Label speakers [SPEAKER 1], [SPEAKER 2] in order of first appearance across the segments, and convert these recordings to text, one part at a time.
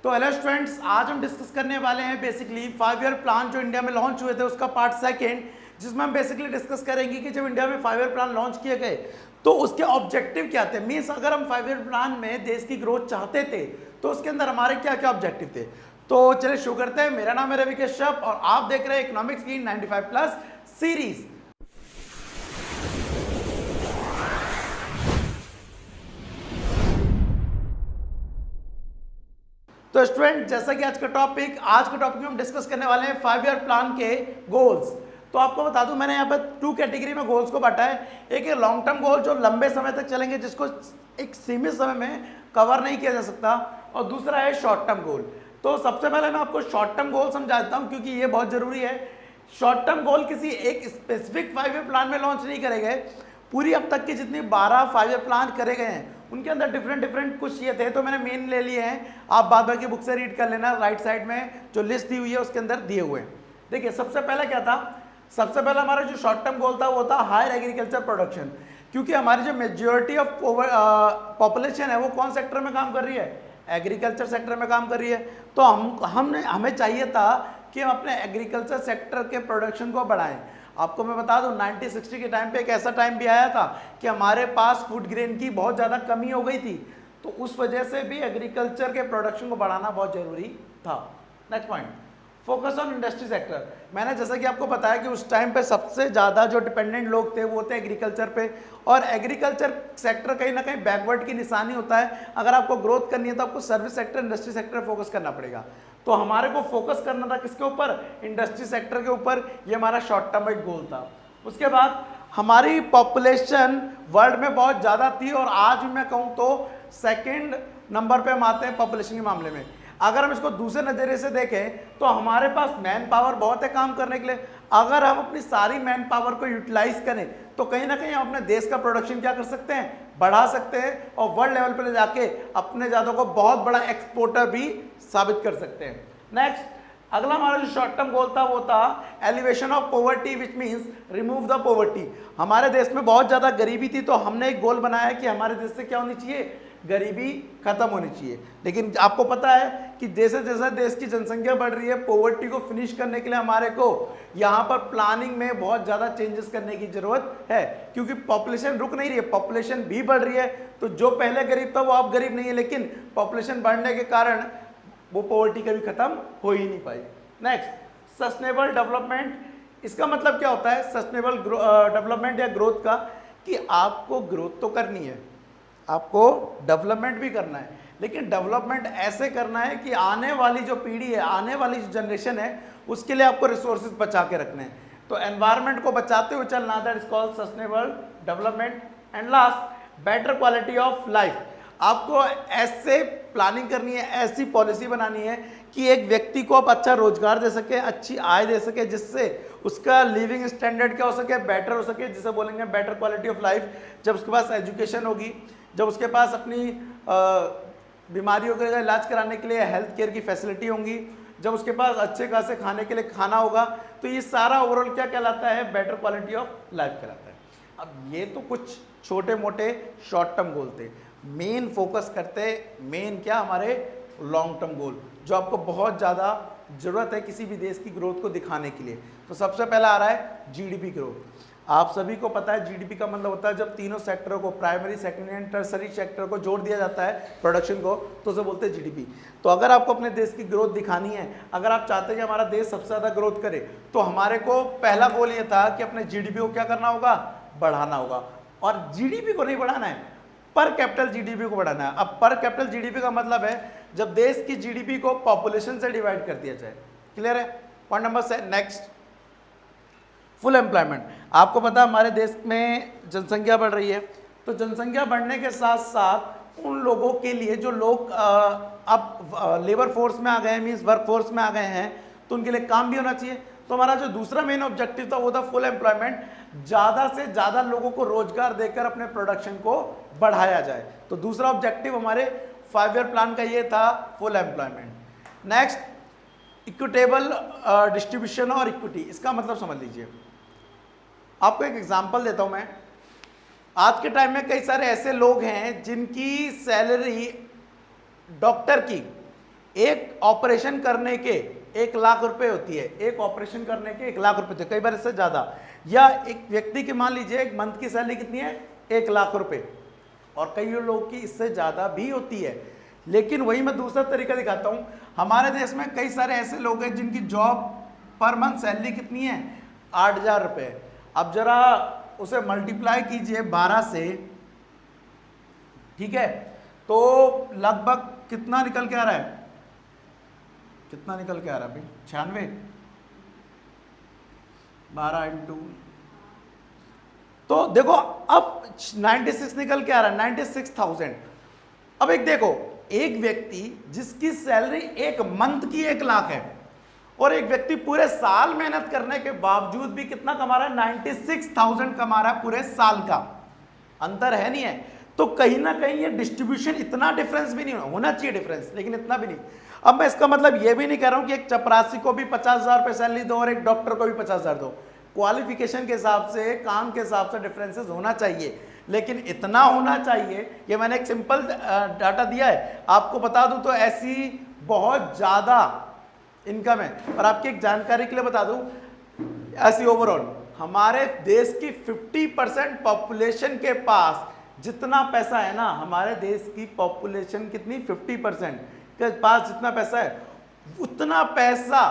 [SPEAKER 1] तो hello students, आज हम डिस्कस करने वाले हैं बेसिकली 5 ईयर प्लान जो इंडिया में लॉन्च हुए थे उसका पार्ट सेकेंड, जिसमें हम बेसिकली डिस्कस करेंगे कि जब इंडिया में 5 ईयर प्लान लॉन्च किए गए तो उसके ऑब्जेक्टिव क्या थे। मीन्स अगर हम 5 ईयर प्लान में देश की ग्रोथ चाहते थे तो उसके अंदर हमारे क्या क्या ऑब्जेक्टिव थे। तो चलिए शुरू करते हैं। मेरा नाम है रवि कश्यप और आप देख रहे हैं इकोनॉमिक्स की 95+ सीरीज। तो स्टूडेंट, जैसा कि आज का टॉपिक में हम डिस्कस करने वाले हैं 5 ईयर प्लान के गोल्स। तो आपको बता दूं, मैंने यहाँ पर 2 कैटेगरी में गोल्स को बांटा है। एक है लॉन्ग टर्म गोल जो लंबे समय तक चलेंगे, जिसको एक सीमित समय में कवर नहीं किया जा सकता, और दूसरा है शॉर्ट टर्म गोल। तो सबसे पहले मैं आपको शॉर्ट टर्म गोल समझाता हूँ क्योंकि ये बहुत जरूरी है। शॉर्ट टर्म गोल किसी एक स्पेसिफिक 5 ईयर प्लान में लॉन्च नहीं करे गए। पूरी अब तक की जितनी 12 5 ईयर प्लान करे गए हैं उनके अंदर डिफरेंट कुछ ये थे, तो मैंने मेन ले लिए हैं। आप बाद बाकी बुक से रीड कर लेना, राइट साइड में जो लिस्ट दी हुई है उसके अंदर दिए हुए हैं। देखिए, सबसे पहला क्या था। सबसे पहला हमारा जो शॉर्ट टर्म गोल था वो था हायर एग्रीकल्चर प्रोडक्शन, क्योंकि हमारी जो मेजॉरिटी ऑफ पॉपुलेशन है वो कौन सेक्टर में काम कर रही है, एग्रीकल्चर सेक्टर में काम कर रही है। तो हमें चाहिए था कि हम अपने एग्रीकल्चर सेक्टर के प्रोडक्शन को बढ़ाएं। आपको मैं बता दूं, 1960 के टाइम पे एक ऐसा टाइम भी आया था कि हमारे पास फूड ग्रेन की बहुत ज़्यादा कमी हो गई थी, तो उस वजह से भी एग्रीकल्चर के प्रोडक्शन को बढ़ाना बहुत ज़रूरी था। Next point, focus on industry sector. मैंने जैसा कि आपको बताया कि उस टाइम पे सबसे ज़्यादा जो डिपेंडेंट लोग थे वो थे एग्रीकल्चर पे, और एग्रीकल्चर सेक्टर कहीं ना कहीं बैकवर्ड की निशानी होता है। अगर आपको ग्रोथ करनी है तो आपको service sector, industry sector focus करना पड़ेगा। तो हमारे को फोकस करना था किसके ऊपर, इंडस्ट्री सेक्टर के ऊपर। ये हमारा शॉर्ट टर्म गोल था। उसके बाद हमारी पॉपुलेशन वर्ल्ड में बहुत ज़्यादा थी, और आज भी मैं कहूँ तो सेकेंड नंबर पे हम आते हैं पॉपुलेशन के मामले में। अगर हम इसको दूसरे नज़रिए से देखें तो हमारे पास मैन पावर बहुत है काम करने के लिए। अगर हम अपनी सारी मैन पावर को यूटिलाइज करें तो कहीं ना कहीं हम अपने देश का प्रोडक्शन क्या कर सकते हैं, बढ़ा सकते हैं, और वर्ल्ड लेवल पर ले जाके अपने ज़्यादा को बहुत बड़ा एक्सपोर्टर भी साबित कर सकते हैं। नेक्स्ट, अगला हमारा जो शॉर्ट टर्म गोल था वो था elevation of poverty, which means remove the poverty. हमारे देश में बहुत ज़्यादा गरीबी थी, तो हमने एक गोल बनाया कि हमारे देश से क्या होनी चाहिए, गरीबी खत्म होनी चाहिए। लेकिन आपको पता है कि जैसे जैसे देश की जनसंख्या बढ़ रही है, पॉवर्टी को फिनिश करने के लिए हमारे को यहाँ पर प्लानिंग में बहुत ज़्यादा चेंजेस करने की ज़रूरत है, क्योंकि पॉपुलेशन रुक नहीं रही है, पॉपुलेशन भी बढ़ रही है। तो जो पहले गरीब था वो अब गरीब नहीं है, लेकिन पॉपुलेशन बढ़ने के कारण वो पॉवर्टी कभी खत्म हो ही नहीं पाई। Next, sustainable development. इसका मतलब क्या होता है सस्टेनेबल डेवलपमेंट या ग्रोथ का, कि आपको ग्रोथ तो करनी है, आपको डेवलपमेंट भी करना है, लेकिन डेवलपमेंट ऐसे करना है कि आने वाली जो पीढ़ी है, आने वाली जो जनरेशन है, उसके लिए आपको रिसोर्सेज बचा के रखने हैं। तो एनवायरनमेंट को बचाते हुए चलना, that is called sustainable development. And last, better quality of life. आपको ऐसे प्लानिंग करनी है, ऐसी पॉलिसी बनानी है कि एक व्यक्ति को आप अच्छा रोजगार दे सके, अच्छी आय दे सके, जिससे उसका लिविंग स्टैंडर्ड क्या हो सके, बेटर हो सके, जिसे बोलेंगे बेटर क्वालिटी ऑफ लाइफ। जब उसके पास एजुकेशन होगी, जब उसके पास अपनी बीमारियों का इलाज कराने के लिए हेल्थ केयर की फैसिलिटी होंगी, जब उसके पास अच्छे खासे खाने के लिए खाना होगा, तो ये सारा ओवरऑल क्या कहलाता है, बेटर क्वालिटी ऑफ लाइफ कहलाता है। अब ये तो कुछ छोटे मोटे शॉर्ट टर्म गोल थे। मेन फोकस करते मेन क्या, हमारे लॉन्ग टर्म गोल, जो आपको बहुत ज़्यादा ज़रूरत है किसी भी देश की ग्रोथ को दिखाने के लिए। तो सबसे पहला आ रहा है जीडीपी ग्रोथ। आप सभी को पता है जीडीपी का मतलब होता है जब तीनों सेक्टरों को, primary, secondary and tertiary sector को जोड़ दिया जाता है प्रोडक्शन को, तो उसे बोलते हैं जीडीपी। तो अगर आपको अपने देश की ग्रोथ दिखानी है, अगर आप चाहते हैं कि हमारा देश सबसे ज़्यादा ग्रोथ करे, तो हमारे को पहला गोल ये था कि अपने जीडीपी को क्या करना होगा, बढ़ाना होगा। और जीडीपी को नहीं बढ़ाना है, पर कैपिटल जीडीपी को बढ़ाना है। अब पर कैपिटल जीडीपी का मतलब है जब देश की जीडीपी को पॉपुलेशन से डिवाइड कर दिया जाए। क्लियर है? Point number 6। Next, full employment. आपको पता है हमारे देश में जनसंख्या बढ़ रही है, तो जनसंख्या बढ़ने के साथ साथ उन लोगों के लिए जो लोग अब लेबर फोर्स में आ गए हैं, मीन्स वर्क फोर्स में आ गए हैं, तो उनके लिए काम भी होना चाहिए। तो हमारा जो दूसरा मेन ऑब्जेक्टिव था वो था फुल एम्प्लॉयमेंट। ज़्यादा से ज़्यादा लोगों को रोजगार देकर अपने प्रोडक्शन को बढ़ाया जाए। तो दूसरा ऑब्जेक्टिव हमारे 5 ईयर प्लान का ये था, full employment. Next, equitable distribution और इक्विटी। इसका मतलब समझ लीजिए, आपको एक एग्जांपल देता हूं मैं। आज के टाइम में कई सारे ऐसे लोग हैं जिनकी सैलरी डॉक्टर की एक ऑपरेशन करने के 1 लाख रुपए होती है, एक ऑपरेशन करने के 1 लाख रुपए होते हैं, कई बार इससे ज्यादा। या एक व्यक्ति की मान लीजिए एक मंथ की सैलरी कितनी है, 1 लाख रुपए, और कई लोगों की इससे ज्यादा भी होती है। लेकिन वही मैं दूसरा तरीका दिखाता हूं। हमारे देश में कई सारे ऐसे लोग हैं जिनकी जॉब पर मंथ सैलरी कितनी है, 8,000 रुपए। अब जरा उसे मल्टीप्लाई कीजिए 12 से, ठीक है, तो लगभग कितना निकल के आ रहा है, कितना निकल के आ रहा है भाई, 96, 12 इंटू, तो देखो अब 96 निकल के आ रहा है, 96,000। अब एक देखो, एक व्यक्ति जिसकी सैलरी एक मंथ की 1 लाख है और एक व्यक्ति पूरे साल मेहनत करने के बावजूद भी कितना कमा रहा है, 96,000 कमा रहा है पूरे साल का। अंतर है नहीं है? तो कहीं ना कहीं ये डिस्ट्रीब्यूशन, इतना डिफरेंस भी नहीं होना चाहिए डिफरेंस, लेकिन इतना भी नहीं। अब मैं इसका मतलब ये भी नहीं कह रहा हूं कि एक चपरासी को भी 50,000 रुपए सैलरी दो और एक डॉक्टर को भी 50,000 दो। क्वालिफिकेशन के हिसाब से, काम के हिसाब से डिफरेंसेस होना चाहिए, लेकिन इतना होना चाहिए। ये मैंने एक सिंपल डाटा दिया है, आपको बता दूं तो ऐसी बहुत ज्यादा इनकम है। और आपकी एक जानकारी के लिए बता दूं, ऐसी ओवरऑल हमारे देश की 50% पॉपुलेशन के पास जितना पैसा है ना, हमारे देश की पॉपुलेशन कितनी, 50% के पास जितना पैसा है, उतना पैसा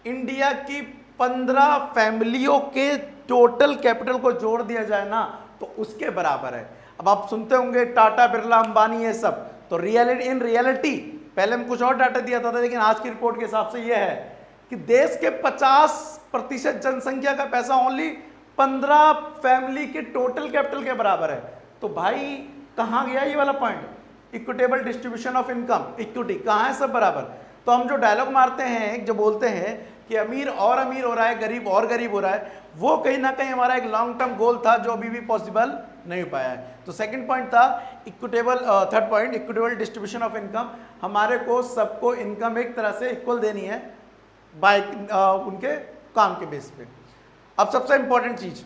[SPEAKER 1] इंडिया की 15 फैमिलियों के टोटल कैपिटल को जोड़ दिया जाए ना, तो उसके बराबर है। अब आप सुनते होंगे टाटा, बिरला, अंबानी, ये सब, तो रियलिटी, इन रियलिटी पहले मैं कुछ और डाटा दिया था, लेकिन आज की रिपोर्ट के हिसाब से यह है कि देश के 50% जनसंख्या का पैसा ओनली 15 फैमिली के टोटल कैपिटल के बराबर है। तो भाई कहां गया ये वाला point, equitable distribution of income, equity कहां है, सब बराबर। तो हम जो डायलॉग मारते हैं, जो बोलते हैं कि अमीर और अमीर हो रहा है, गरीब और गरीब हो रहा है, वो कहीं ना कहीं हमारा एक लॉन्ग टर्म गोल था जो अभी भी पॉसिबल नहीं हो पाया है। तो सेकंड पॉइंट था equitable, third point equitable distribution of income. हमारे को सबको इनकम एक तरह से इक्वल देनी है बाय उनके काम के बेस पे। अब सबसे इंपॉर्टेंट चीज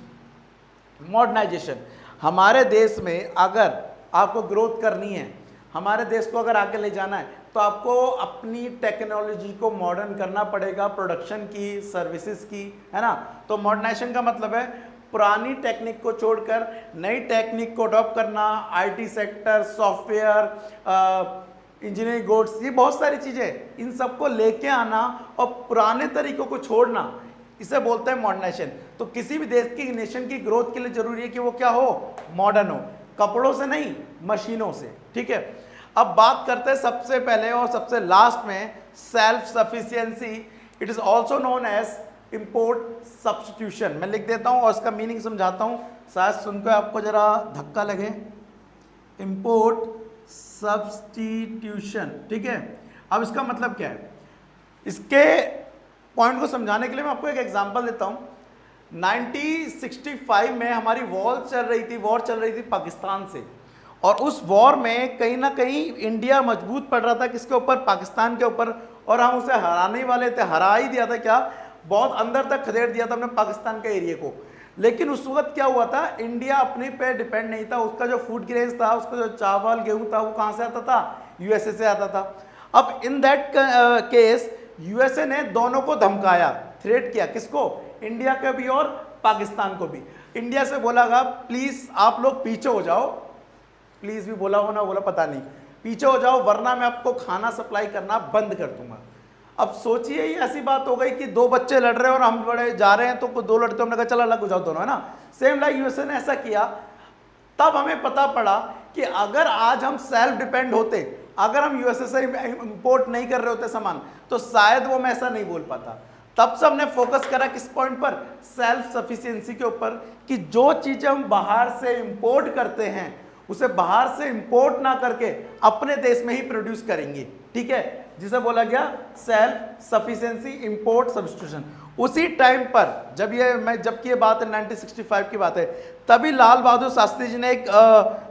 [SPEAKER 1] मॉडर्नाइजेशन। हमारे देश में अगर आपको ग्रोथ करनी है, हमारे देश को अगर आगे ले जाना है, तो आपको अपनी टेक्नोलॉजी को मॉडर्न करना पड़ेगा, प्रोडक्शन की, सर्विसेज की, है ना। तो मॉडर्नाइजेशन का मतलब है पुरानी टेक्निक को छोड़कर नई टेक्निक को अडॉप्ट करना। IT sector, software, engineering goods, ये बहुत सारी चीजें, इन सबको लेके आना और पुराने तरीकों को छोड़ना, इसे बोलते हैं मॉडर्नाइजेशन। तो किसी भी देश की, नेशन की ग्रोथ के लिए जरूरी है कि वो क्या हो, मॉडर्न हो, कपड़ों से नहीं, मशीनों से, ठीक है। अब बात करते हैं सबसे पहले और सबसे लास्ट में self sufficiency. It is also known as import substitution. मैं लिख देता हूं और इसका मीनिंग समझाता हूं, शायद सुनकर आपको जरा धक्का लगे। इंपोर्ट सब्स्टिट्यूशन, ठीक है। अब इसका मतलब क्या है, इसके पॉइंट को समझाने के लिए मैं आपको एक एग्जांपल देता हूं। 1965 में हमारी वॉर चल रही थी पाकिस्तान से, और उस वॉर में कहीं ना कहीं इंडिया मजबूत पड़ रहा था, किसके ऊपर, पाकिस्तान के ऊपर, और हम उसे हराने ही वाले थे, हरा ही दिया था, क्या बहुत अंदर तक खदेड़ दिया था हमने पाकिस्तान के एरिया को। लेकिन उस वक्त क्या हुआ था, इंडिया अपने पे डिपेंड नहीं था, उसका जो फूड ग्रेन्स था, उसका जो चावल गेहूं था, वो कहां से आता था, यूएसए से आता था। अब इन दैट केस यूएसए ने दोनों को धमकाया, थ्रेट किया, किसको, इंडिया को भी और पाकिस्तान को भी। इंडिया से बोला प्लीज आप लोग पीछे हो जाओ, प्लीज भी बोला हो ना बोला पता नहीं, पीछे हो जाओ वरना मैं आपको खाना सप्लाई करना बंद कर दूंगा। अब सोचिए ये ऐसी बात हो गई कि 2 बच्चे लड़ रहे हैं और हम बड़े जा रहे हैं, तो 2 लड़ते, हमने कहा चलो अलग हो जाओ दोनों, है ना। सेम लाइक यूएसए ने ऐसा किया। तब हमें पता पड़ा कि अगर आज हम सेल्फ डिपेंड होते, अगर हम यूएसए से इंपोर्ट नहीं कर रहे होते सामान, तो शायद वो मैं ऐसा नहीं बोल पाता। तब से हमने फोकस करा किस पॉइंट पर, सेल्फ सफिशिएंसी के ऊपर, कि जो चीजें हम बाहर से इंपोर्ट करते हैं उसे बाहर से इंपोर्ट ना करके अपने देश में ही प्रोड्यूस करेंगे, ठीक है, जिसे बोला गया सेल्फ सफिशिएंसी इंपोर्ट सब्स्टिट्यूशन। उसी टाइम पर जबकि ये बात है 1965 की बात है, तभी लाल बहादुर शास्त्री जी ने एक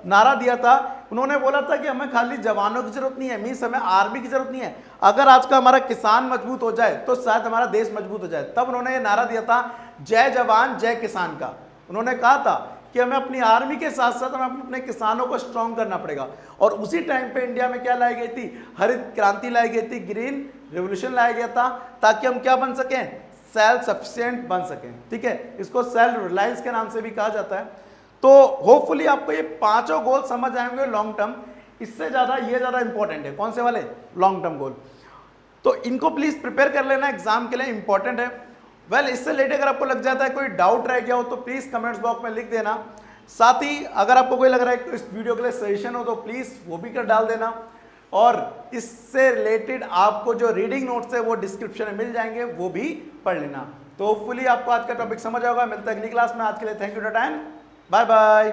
[SPEAKER 1] नारा दिया था। उन्होंने बोला था कि हमें खाली जवानों की जरूरत नहीं है, मीन्स हमें आर्मी की जरूरत नहीं है, अगर आज का हमारा किसान मजबूत हो जाए तो शायद हमारा देश मजबूत हो जाए। तब उन्होंने ये नारा दिया था, जय जवान जय किसान का। उन्होंने कहा था कि हमें अपनी आर्मी के साथ साथ हमें अपने किसानों को स्ट्रॉन्ग करना पड़ेगा। और उसी टाइम पे इंडिया में क्या लाई गई थी, हरित क्रांति लाई गई थी, ग्रीन रेवोल्यूशन लाया गया था, ताकि हम क्या बन सकें, सेल्फ सफिशिएंट बन सकें। ठीक है, इसको सेल्फ रिलायंस के नाम से भी कहा जाता है। तो होपफुली आपको ये पांचों गोल समझ आएंगे लॉन्ग टर्म। इससे ज्यादा ये ज्यादा इंपॉर्टेंट है, कौन से वाले, लॉन्ग टर्म गोल। तो इनको प्लीज प्रिपेयर कर लेना, एग्जाम के लिए इंपॉर्टेंट है। वेल, इससे रिलेटेड अगर आपको लग जाता है कोई डाउट रह गया हो तो प्लीज कमेंट्स बॉक्स में लिख देना। साथ ही अगर आपको कोई लग रहा है कि इस वीडियो के लिए सजेशन हो तो प्लीज वो भी कर डाल देना। और इससे रिलेटेड आपको जो रीडिंग नोट्स है वो डिस्क्रिप्शन में मिल जाएंगे, वो भी पढ़ लेना। तो होपफुली आपको आज का टॉपिक समझ आएगा। मिलता है अगली क्लास में। आज के लिए thank you for time, bye bye.